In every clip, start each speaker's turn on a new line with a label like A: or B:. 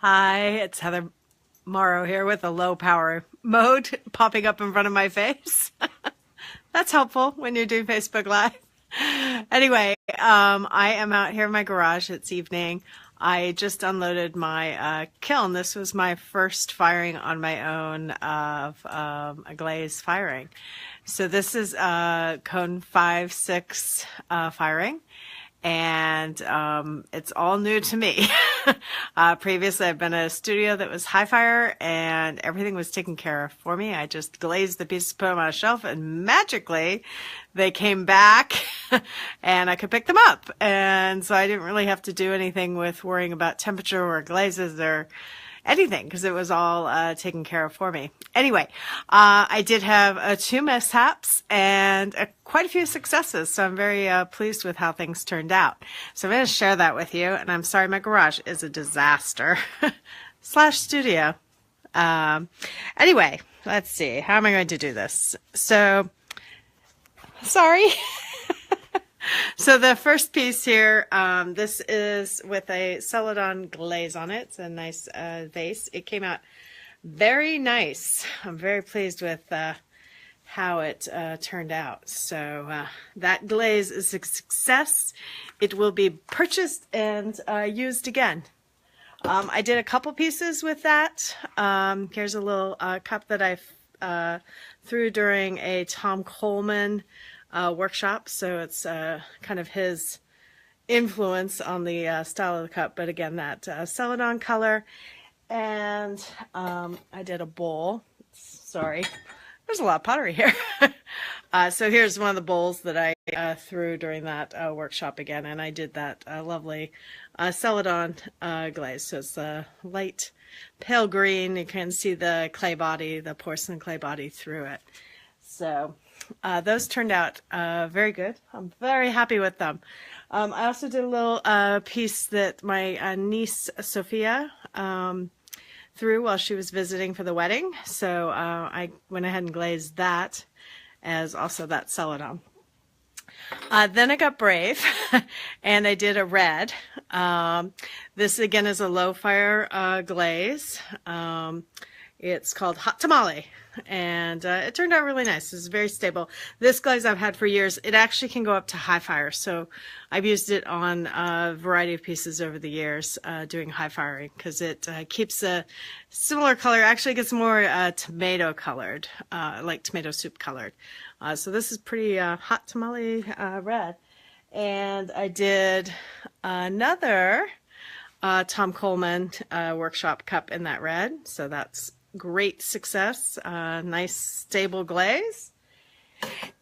A: Hi, it's Heather Morrow here with a low power mode popping up in front of my face. That's helpful when you're doing Facebook Live. Anyway, I am out here in my garage. It's evening. I just unloaded my kiln. This was my first firing on my own of a glaze firing. So this is cone 5-6 firing. And it's all new to me. Previously, I've been at a studio that was high fire, and everything was taken care of for me. I just glazed the pieces, put them on a shelf, and magically, they came back, and I could pick them up. And so I didn't really have to do anything with worrying about temperature or glazes or anything, because it was all taken care of for me. Anyway, I did have 2 mishaps and quite a few successes, so I'm very pleased with how things turned out. So I'm going to share that with you, and I'm sorry my garage is a disaster slash studio. Anyway, let's see. How am I going to do this? So, sorry. So the first piece here, this is with a Celadon glaze on it. It's a nice vase. It came out very nice. I'm very pleased with how it turned out. So that glaze is a success. It will be purchased and used again. I did a couple pieces with that. Here's a little cup that I threw during a Tom Coleman workshop, so it's kind of his influence on the style of the cup, but again, that Celadon color. And I did a bowl. Sorry, there's a lot of pottery here. So here's one of the bowls that I threw during that workshop again, and I did that lovely Celadon glaze. So it's a light pale green. You can see the clay body, the porcelain clay body through it. So those turned out very good. I'm very happy with them. I also did a little piece that my niece Sophia threw while she was visiting for the wedding. So I went ahead and glazed that as also that Celadon. Then I got brave and I did a red. This again is a low fire glaze. It's called Hot Tamale, and it turned out really nice. It's very stable. This glaze I've had for years. It actually can go up to high fire, so I've used it on a variety of pieces over the years doing high firing, because it keeps a similar color. Actually, it gets more tomato colored, like tomato soup colored. So this is pretty hot tamale red. And I did another Tom Coleman workshop cup in that red, so that's great success. Nice stable glaze.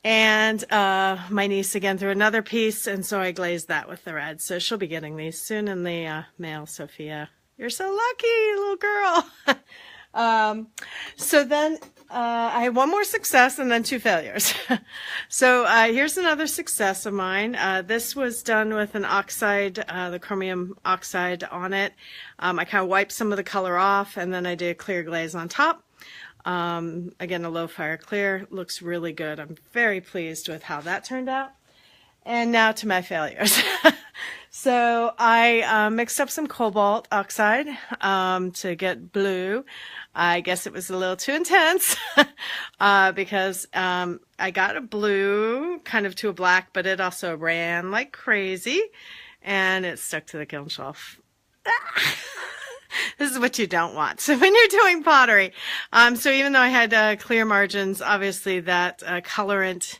A: And my niece again threw another piece, and so I glazed that with the red. So she'll be getting these soon in the mail. Sophia, you're so lucky, little girl. So then I had one more success and then 2 failures. So here's another success of mine. This was done with an oxide, the chromium oxide on it. I kind of wiped some of the color off, and then I did a clear glaze on top. Again, a low fire clear. Looks really good. I'm very pleased with how that turned out. And now to my failures. So I mixed up some cobalt oxide to get blue. I guess it was a little too intense because I got a blue kind of to a black, but it also ran like crazy, and it stuck to the kiln shelf. This is what you don't want. So when you're doing pottery, so even though I had clear margins, obviously that colorant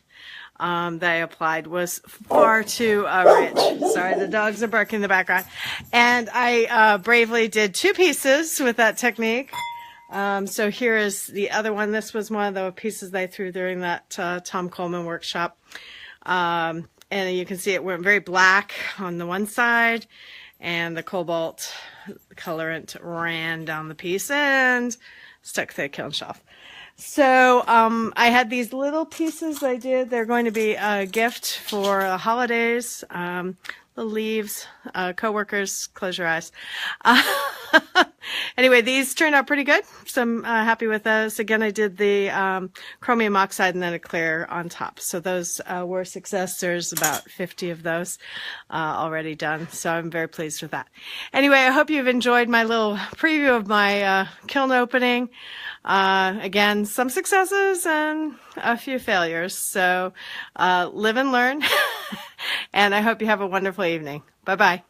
A: that I applied was far too rich. Sorry, the dogs are barking in the background. And I bravely did 2 pieces with that technique. So here is the other one. This was one of the pieces I threw during that Tom Coleman workshop. And you can see it went very black on the one side, and the cobalt colorant ran down the piece and stuck to the kiln shelf. So I had these little pieces I did. They're going to be a gift for the holidays. The leaves, co-workers, close your eyes. Anyway, these turned out pretty good, so I'm happy with those. Again, I did the chromium oxide and then a clear on top. So those were a success. There's about 50 of those already done, so I'm very pleased with that. Anyway, I hope you've enjoyed my little preview of my kiln opening. Again, some successes and a few failures. So live and learn, and I hope you have a wonderful evening. Bye-bye.